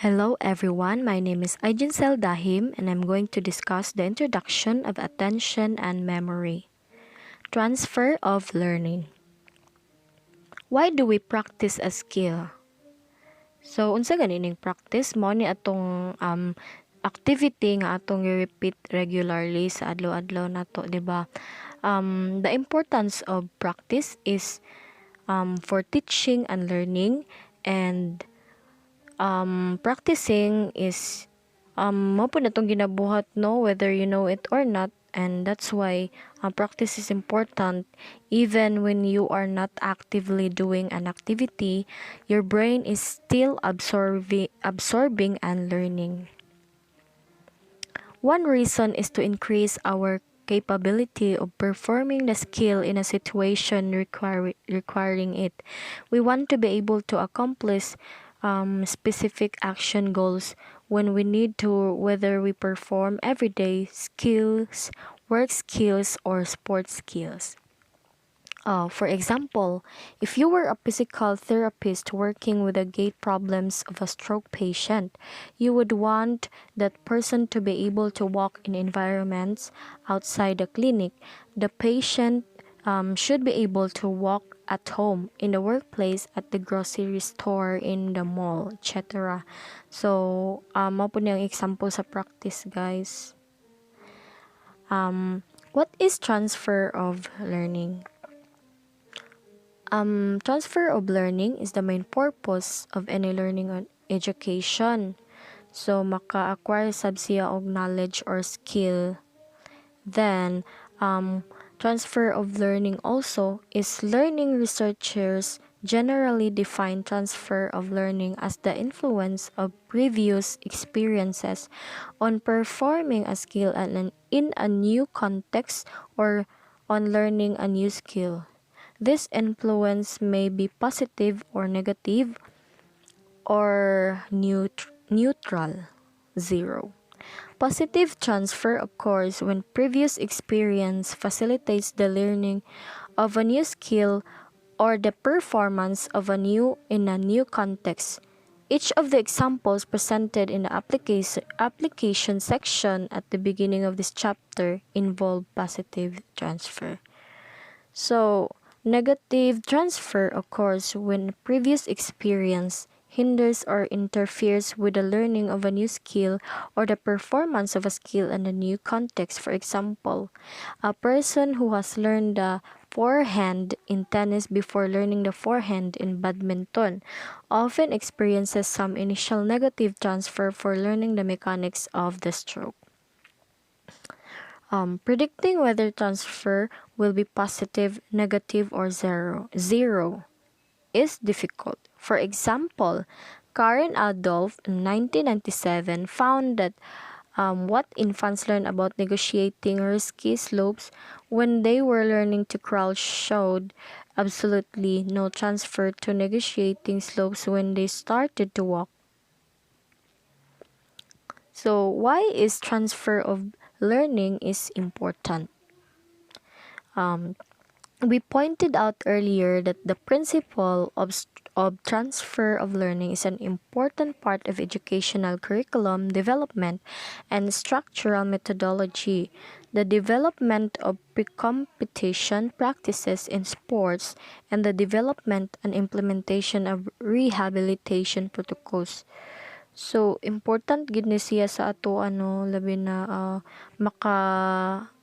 Hello everyone, my name is Ajinsel Dahim and I'm going to discuss the introduction of attention and memory. Transfer of learning. Why do we practice a skill? So, unsa ganining practice mo ni atong activity nga atong i-repeat regularly sa adlaw-adlaw nato, di ba? The importance of practice is for teaching and learning, and practicing is mo po na itong ginabuhat, no, whether you know it or not, and that's why practice is important. Even when you are not actively doing an activity, your brain is still absorbing and learning. One reason is to increase our capability of performing the skill in a situation requiring it. We want to be able to accomplish specific action goals when we need to, whether we perform everyday skills, work skills, or sports skills. For example, if you were a physical therapist working with the gait problems of a stroke patient, you would want that person to be able to walk in environments outside the clinic. The patient should be able to walk at home, in the workplace, at the grocery store, in the mall, etc. So, mao po niyang example sa practice, guys. What is transfer of learning? Transfer of learning is the main purpose of any learning or education. So, maka-acquire sab siya og knowledge or skill. Then, transfer of learning also is learning. Researchers generally define transfer of learning as the influence of previous experiences on performing a skill in a new context or on learning a new skill. This influence may be positive or negative or neutral, zero. Positive transfer occurs when previous experience facilitates the learning of a new skill or the performance of in a new context. Each of the examples presented in the application section at the beginning of this chapter involve positive transfer. So, negative transfer occurs when previous experience hinders or interferes with the learning of a new skill or the performance of a skill in a new context. For example, a person who has learned the forehand in tennis before learning the forehand in badminton often experiences some initial negative transfer for learning the mechanics of the stroke. Predicting whether transfer will be positive, negative, or zero is difficult. For example, Karen Adolph in 1997 found that what infants learn about negotiating risky slopes when they were learning to crawl showed absolutely no transfer to negotiating slopes when they started to walk. So, why is transfer of learning is important? We pointed out earlier that the principle of transfer of learning is an important part of educational curriculum development and structural methodology. The development of pre-competition practices in sports and the development and implementation of rehabilitation protocols. So, important gid ni siya sa ato, labi na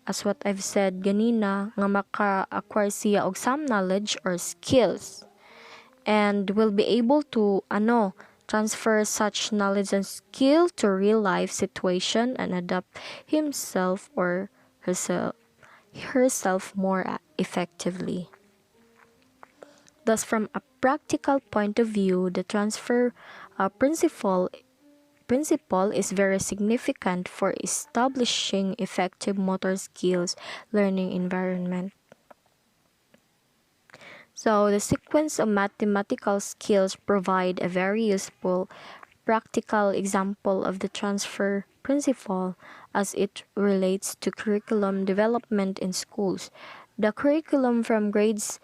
as what I've said ganina, nga maka-acquire siya og some knowledge or skills, and will be able to transfer such knowledge and skill to real life situation and adapt himself or herself more effectively. Thus, from a practical point of view, the transfer principle is very significant for establishing effective motor skills learning environment. So, the sequence of mathematical skills provide a very useful practical example of the transfer principle as it relates to curriculum development in schools. The curriculum from grades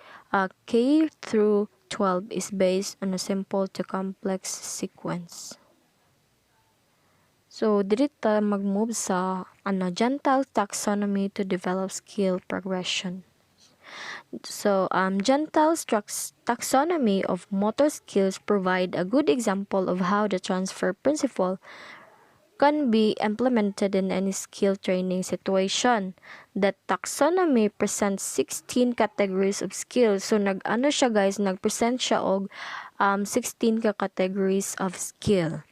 K through 12 is based on a simple to complex sequence. So, dili ta mag-move sa Gentile taxonomy to develop skill progression. So, Gentile's taxonomy of motor skills provide a good example of how the transfer principle can be implemented in any skill training situation. The taxonomy presents 16 categories of skills. So nag-ano siya guys, nag-present siya og 16 ka categories of skill.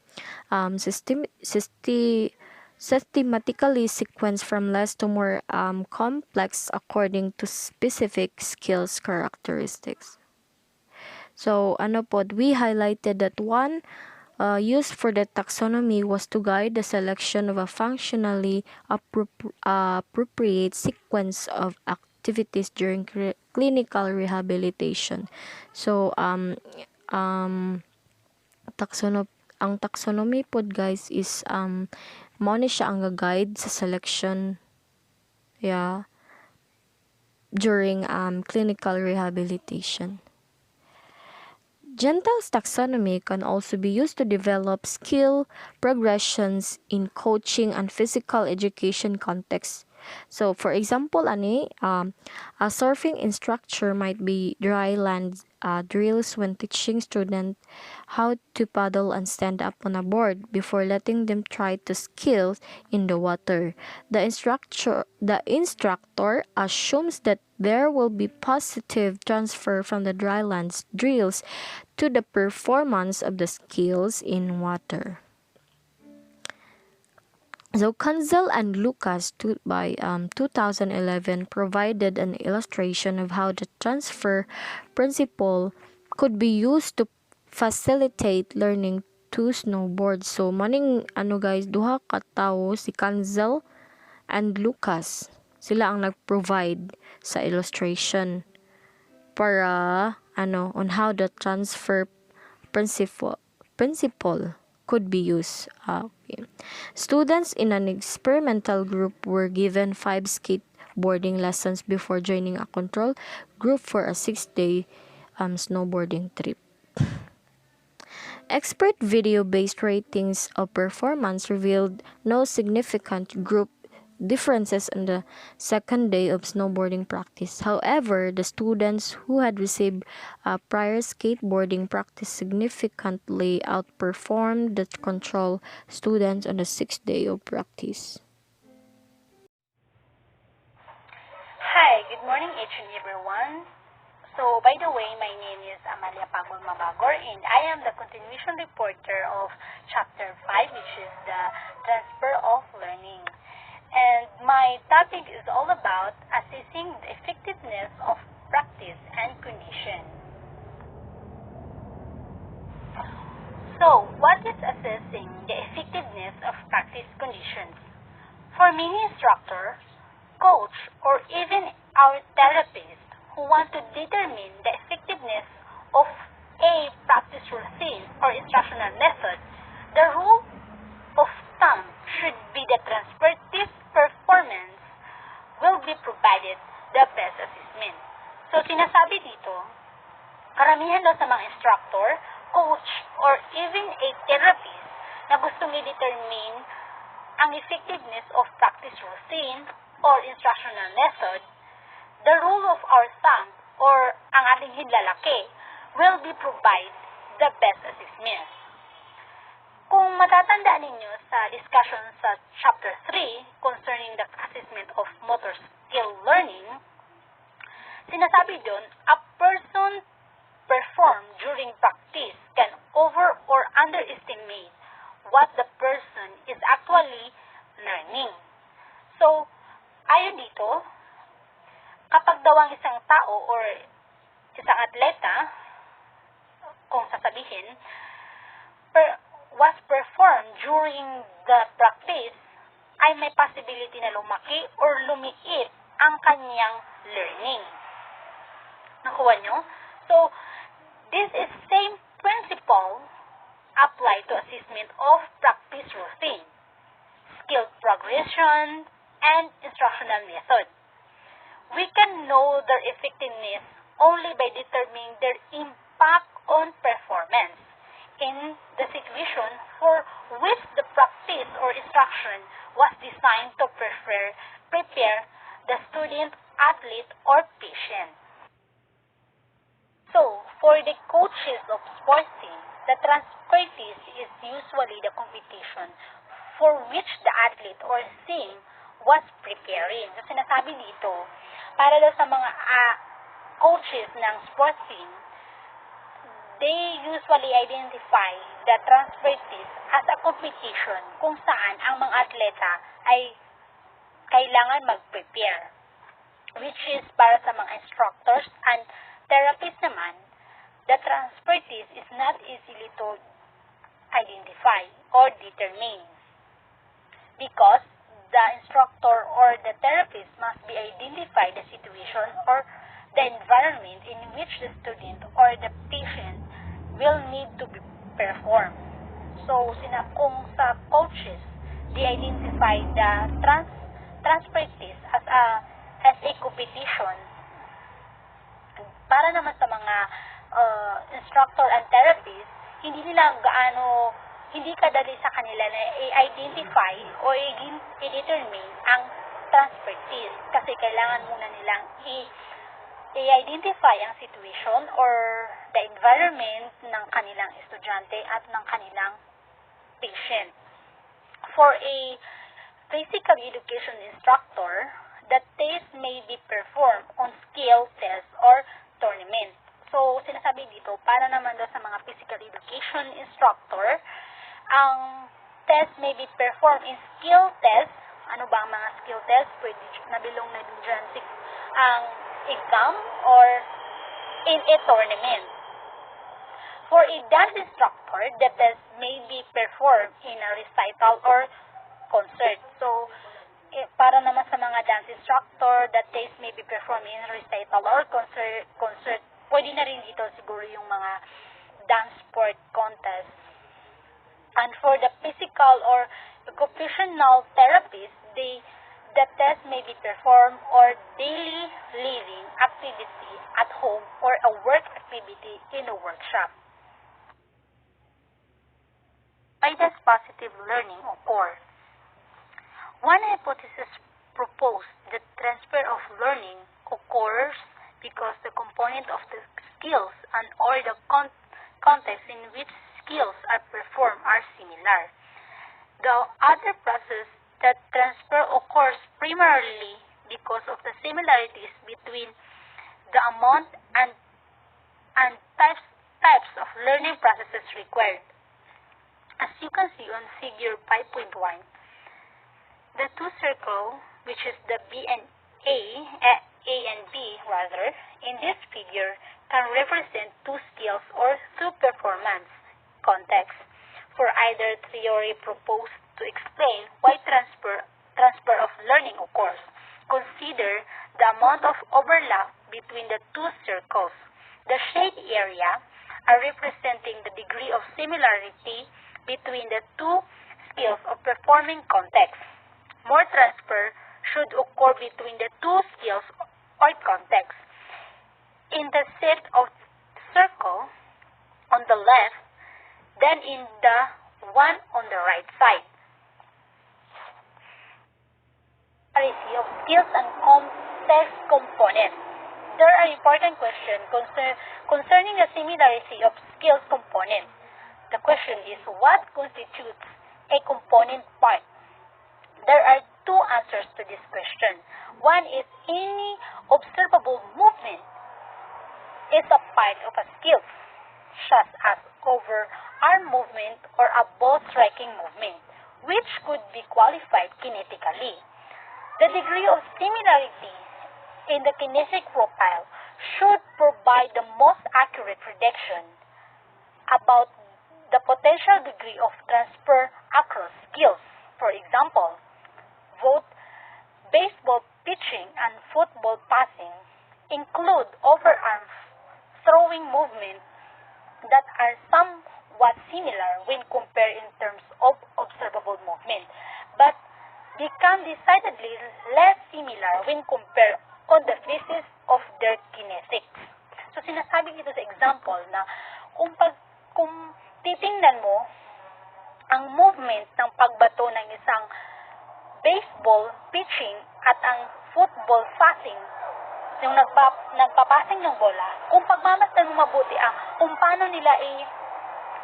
Systematically sequenced from less to more complex according to specific skills characteristics. So we highlighted that one used for the taxonomy was to guide the selection of a functionally appropriate sequence of activities during clinical rehabilitation. So, ang taxonomy pod guys is mao ni siya ang guide sa selection during clinical rehabilitation. Gentile's taxonomy can also be used to develop skill progressions in coaching and physical education contexts. So, for example, a surfing instructor might be dry land drills when teaching students how to paddle and stand up on a board before letting them try to skills in the water. The instructor assumes that there will be positive transfer from the dry land drills to the performance of the skills in water. So Kunzel and Lucas by 2011 provided an illustration of how the transfer principle could be used to facilitate learning to snowboard. So maning guys, duha ka tawo si Kunzel and Lucas. Sila ang nag-provide sa illustration para on how the transfer principle could be used. Okay. Students in an experimental group were given 5 skateboarding lessons before joining a control group for a 6-day snowboarding trip. Expert video-based ratings of performance revealed no significant group differences on the second day of snowboarding practice. However, the students who had received prior skateboarding practice significantly outperformed the control students on the 6th day of practice. Hi, good morning each and everyone. So, by the way, my name is Amalia Pagol Mabagor and I am the continuation reporter of Chapter 5, which is the Transfer of Learning. And my topic is all about assessing the effectiveness of practice and condition. So, what is assessing the effectiveness of practice conditions? For many instructors, coach, or even our therapists who want to determine the effectiveness of a practice routine or instructional method, the rule of thumb should be the transformative performance will be provided the best assessment. So, sinasabi dito, karamihan daw sa mga instructor, coach, or even a therapist na gustong i-determine ang effectiveness of practice routine or instructional method, the rule of our thumb or ang ating hinlalaki will be provide the best assessment. Kung matatandaan ninyo sa discussion sa Chapter 3 concerning the assessment of motor skill learning, sinasabi doon, a person performed during practice can over or underestimate what the person is actually learning. So, ayon dito, kapag daw ang isang tao or isang atleta, kung sasabihin, was performed during the practice, ay may possibility na lumaki or lumiit ang kanyang learning. Nakuha nyo? So, this is same principle applied to assessment of practice routine, skill progression, and instructional method. We can know their effectiveness only by determining their impact on performance in the situation for which the practice or instruction was designed to prepare the student, athlete, or patient. So, for the coaches of sporting, the transfer test is usually the competition for which the athlete or team was preparing. So, sinasabi dito, para daw sa mga coaches ng sporting, they usually identify the transfer test as a competition kung saan ang mga atleta ay kailangan mag-prepare, which is para sa mga instructors and therapists naman, the transfer test is not easily to identify or determine because the instructor or the therapist must be identify the situation or the environment in which the student or the patient will need to be performed. So, kung sa coaches, they identify the transfer test as a competition. Para naman sa mga instructor and therapist, hindi kadali sa kanila na i-identify o i-determine ang transfer test kasi kailangan muna nilang i-identify ang situation or the environment ng kanilang estudyante at ng kanilang patient. For a physical education instructor, the test may be performed on skill test or tournament. So, sinasabi dito, para naman daw sa mga physical education instructor, ang test may be performed in skill test. Ano ba ang mga skill test? Pwede nabilong na din dyan ang exam or in a tournament. For a dance instructor, the test may be performed in a recital or concert. So, para naman sa mga dance instructor, the test may be performed in recital or concert. Pwede na rin dito siguro yung mga dance sport contest. And for the physical or occupational therapist, the test may be performed or daily living activity at home or a work activity in a workshop. Why does positive learning occur? One hypothesis proposed that transfer of learning occurs because the component of the skills and or the context in which skills are performed are similar. The other process that transfer occurs primarily because of the similarities between the amount and types of learning processes required. As you can see on figure 5.1, the two circles, which is the B and A and B rather, in this figure can represent two skills or two performance contexts for either theory proposed to explain why transfer of learning occurs. Consider the amount of overlap between the two circles. The shade area are representing the degree of similarity between the two skills of performing contexts. More transfer should occur between the two skills or contexts. In the set of circle on the left than in the one on the right side. Of skills and context components. There are important questions concerning the similarity of skills components. The question is, what constitutes a component part? There are two answers to this question. One is any observable movement is a part of a skill, such as overarm movement or a ball striking movement, which could be qualified kinetically. The degree of similarity in the kinetic profile should provide the most accurate prediction about the potential degree of transfer across skills. For example, both baseball pitching and football passing include overarm throwing movements that are somewhat similar when compared in terms of observable movement, but become decidedly less similar when compared on the basis of their kinetics. So, sinasabi ito sa example na kung titingnan mo ang movement ng pagbato ng isang baseball pitching at ang football passing, yung nagpapasing ng bola, kung pagmamasdan mo mabuti kung paano nila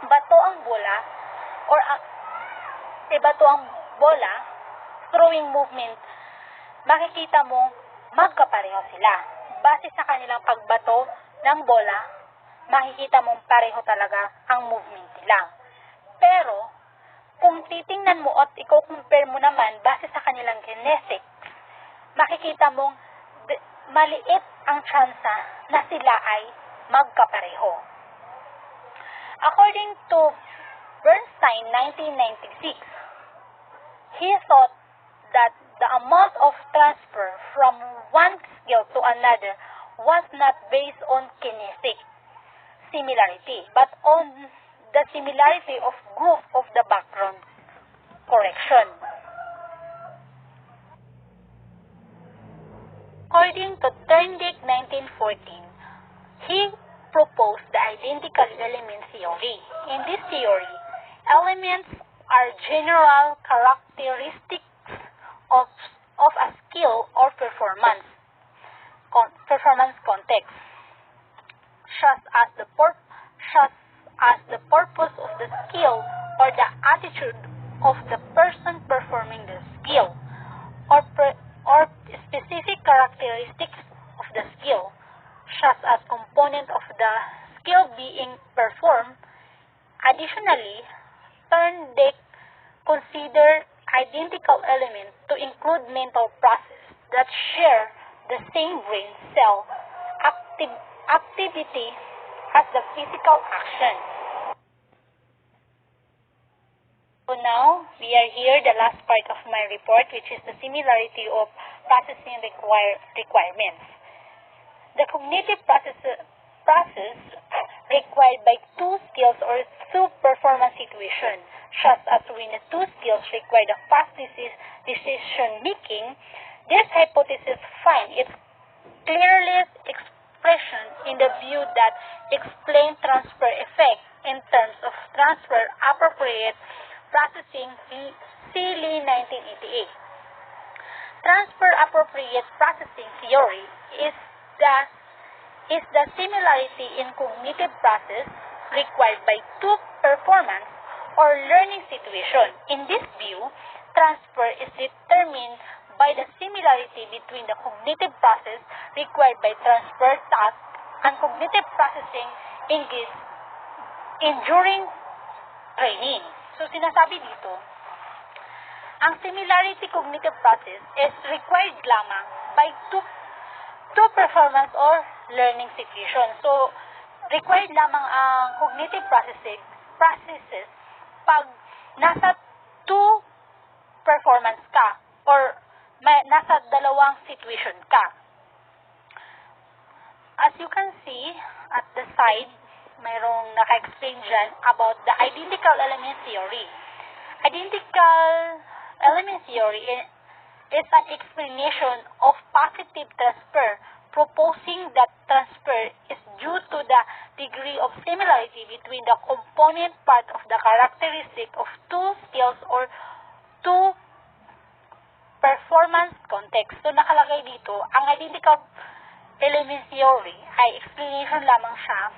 bato ang bola or ibato ang bola, throwing movement, makikita mo magkapareho sila. Base sa kanilang pagbato ng bola, makikita mong pareho talaga ang movement nila. Pero, kung titingnan mo at i-compare mo naman base sa kanilang genetics, makikita mong maliit ang tsansa na sila ay magkapareho. According to Bernstein, 1996, he thought that the amount of transfer from one skill to another was not based on kinetic similarity, but on the similarity of group of the background correction. According to Thorndike, 1914, he proposed the identical element theory. In this theory, elements are general characteristics of a skill or performance context, such as the purpose of the skill or the attitude of the person performing the skill, or specific characteristics of the skill, such as component of the skill being performed. Additionally, Thorndike considered identical elements to include mental processes that share the same brain cell activity as the physical action. So now, we are here, the last part of my report, which is the similarity of processing requirements. The cognitive process required by two skills or two performance situations, such as when the two skills require the fast decision making. This hypothesis finds its clearest expression in the view that explains transfer effect in terms of transfer appropriate processing, Seeley, 1988. Transfer appropriate processing theory is the similarity in cognitive process required by two performance or learning situation. In this view, transfer is determined by the similarity between the cognitive process required by transfer task and cognitive processing engaged in during training. So, sinasabi dito, ang similarity cognitive process is required lamang by two performance or learning situation. So, required lamang ang cognitive processes pag nasa two performance ka or nasa dalawang situation ka. As you can see at the side, mayroong naka-explain dyan about the identical element theory. Identical element theory is an explanation of positive transfer, proposing that transfer is due to the degree of similarity between the component part of the characteristic of two skills or two performance context. So, nakalagay dito, ang identical element theory ay explanation lamang siya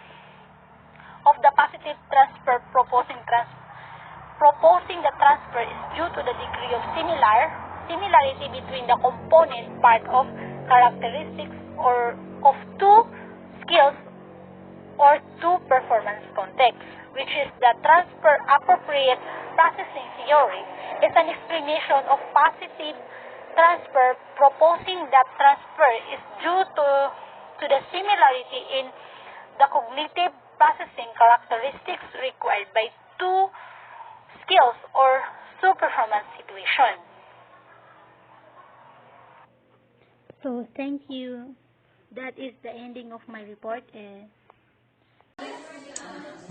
of the positive transfer, proposing the transfer is due to the degree of similarity between the component part of characteristics or of two skills or two performance contexts, which is the transfer appropriate processing theory is an explanation of positive transfer, proposing that transfer is due to the similarity in the cognitive processing characteristics required by two skills or two performance situations. So, thank you. That is the ending of my report.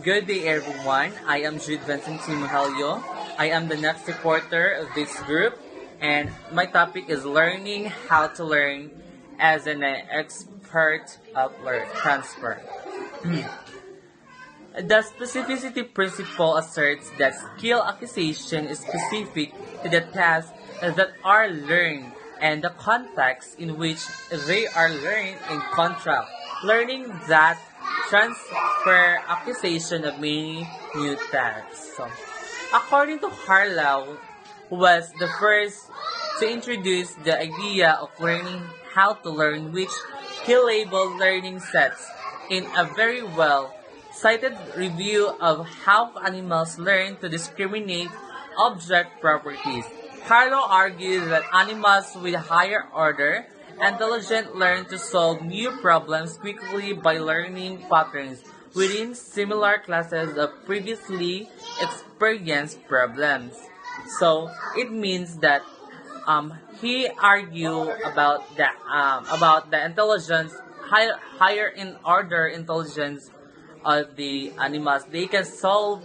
Good day, everyone. I am Jude Vincent Timuhelio. I am the next reporter of this group, and my topic is learning how to learn as an expert of transfer. The specificity principle asserts that skill acquisition is specific to the task that are learned and the context in which they are learned in contrast. Learning that transfer accusation of many new tasks. So, according to Harlow, who was the first to introduce the idea of learning how to learn, which he labeled learning sets in a very well cited review of how animals learn to discriminate object properties. Harlow argues that animals with higher order intelligence learn to solve new problems quickly by learning patterns within similar classes of previously experienced problems. So it means that he argued about the intelligence higher in order intelligence of the animals. They can solve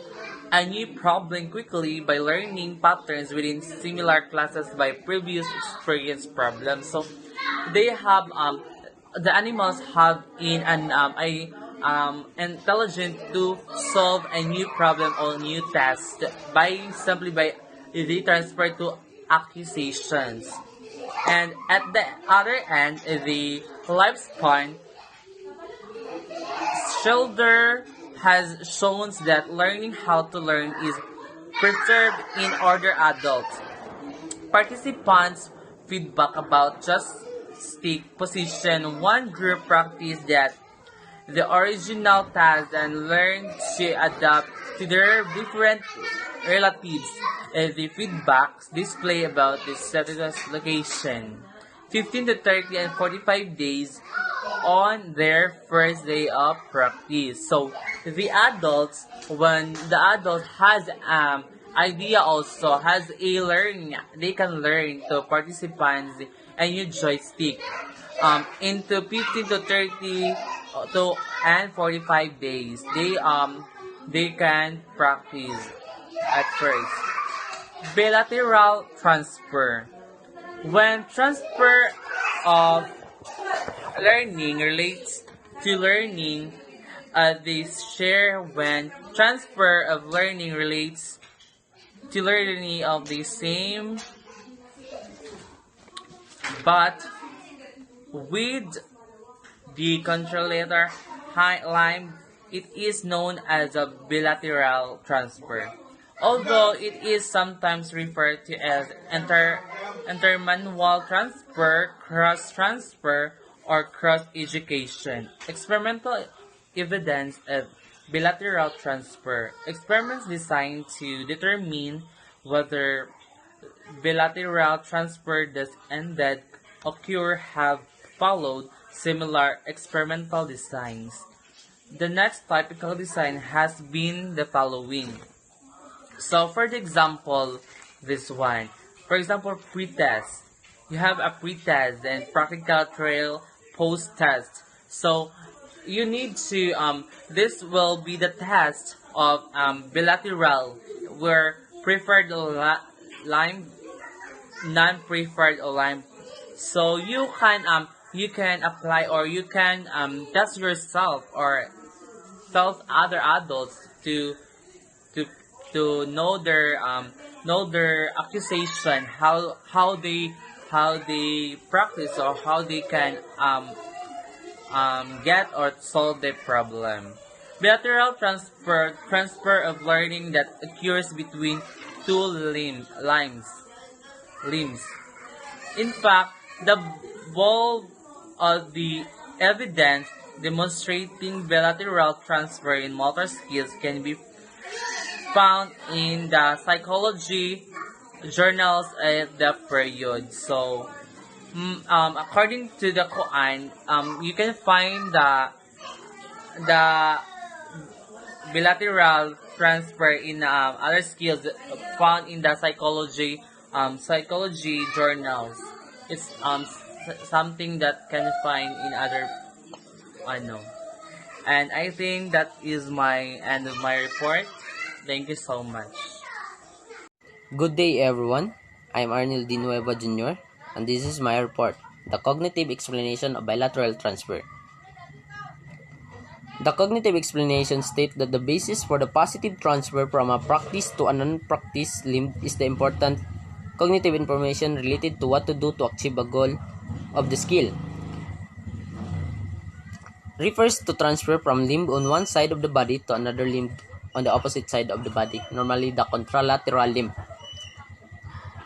a new problem quickly by learning patterns within similar classes by previous experienced problems. So they have the animals have in an intelligent to solve a new problem or new task by simply by they transfer to accusations. And at the other end, the lifespan Schilder has shown that learning how to learn is preserved in older adults. Participants feedback about just stick position. One group practiced that the original task and learned to adapt to their different relatives. The feedbacks display about the status location. 15 to 30 and 45 days on their first day of practice. So the adults, when the adult has idea also has a learning, they can learn to participants and use joystick into 15 to 30 to and 45 days. They can practice at first. Bilateral transfer. When transfer of learning relates to learning, they share when transfer of learning relates to learning of the same but with the control letter line, it is known as a bilateral transfer. Although it is sometimes referred to as intermanual transfer, cross transfer, or cross education. Experimental evidence of bilateral transfer. Experiments designed to determine whether bilateral transfer does indeed occur have followed similar experimental designs. The next typical design has been the following. So for the example, this one. For example, pre-test. You have a pre-test and practical trial post-test. So you need to, this will be the test of bilateral where preferred line, non-preferred line. So you can apply or you can test yourself or tell other adults to know their accusation, how they practice or how they can get or solve the problem. Bilateral transfer of learning that occurs between two limbs. In fact, the bulk of the evidence demonstrating bilateral transfer in motor skills can be found in the psychology journals at the period. So, according to the Quran, you can find the bilateral transfer in other skills found in the psychology journals. It's something that can find in other and I think that is my end of my report. Thank you so much. Good day, everyone. I'm Arnil D. Nueva Jr., and this is my report, The Cognitive Explanation of Bilateral Transfer. The cognitive explanation states that the basis for the positive transfer from a practice to a non-practice limb is the important cognitive information related to what to do to achieve a goal of the skill. Refers to transfer from limb on one side of the body to another limb on the opposite side of the body, normally the contralateral limb.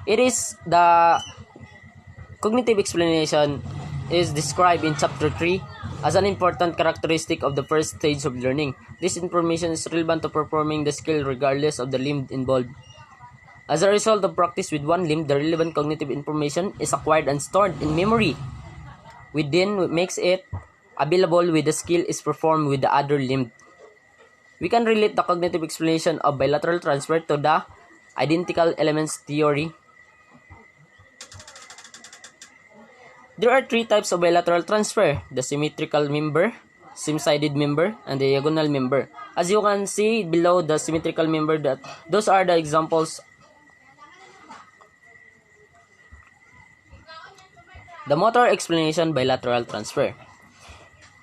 It is the cognitive explanation is described in chapter 3 as an important characteristic of the first stage of learning. This information is relevant to performing the skill regardless of the limb involved. As a result of practice with one limb, the relevant cognitive information is acquired and stored in memory, which then makes it available when the skill is performed with the other limb. We can relate the cognitive explanation of bilateral transfer to the identical elements theory. There are three types of bilateral transfer: the symmetrical member, same-sided member, and the diagonal member. As you can see below the symmetrical member, those are the examples. The motor explanation bilateral transfer.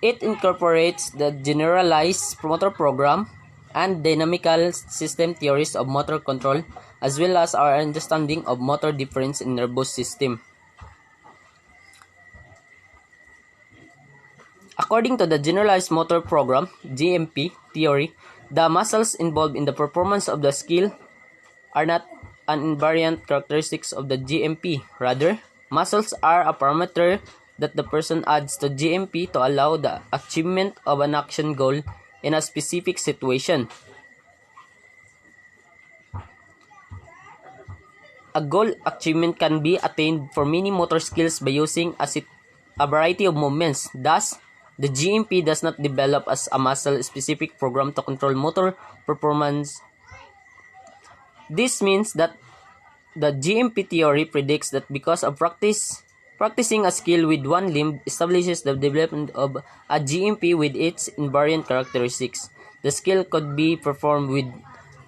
It incorporates the generalized motor program and dynamical system theories of motor control, as well as our understanding of motor difference in nervous system. According to the generalized motor program, GMP theory, the muscles involved in the performance of the skill are not an invariant characteristics of the GMP. Rather, muscles are a parameter that the person adds to GMP to allow the achievement of an action goal in a specific situation. A goal achievement can be attained for many motor skills by using a variety of movements. Thus, the GMP does not develop as a muscle-specific program to control motor performance. This means that the GMP theory predicts that because of practicing a skill with one limb establishes the development of a GMP with its invariant characteristics. The skill could be performed with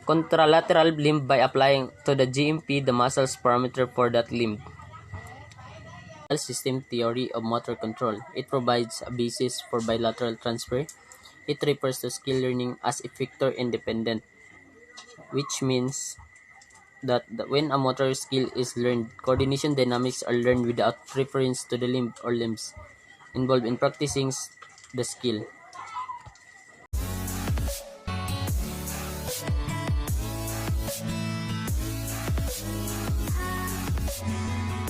contralateral limb by applying to the GMP the muscles parameter for that limb. System theory of motor control. It provides a basis for bilateral transfer. It refers to skill learning as effector independent, which means that when a motor skill is learned, coordination dynamics are learned without reference to the limb or limbs involved in practicing the skill.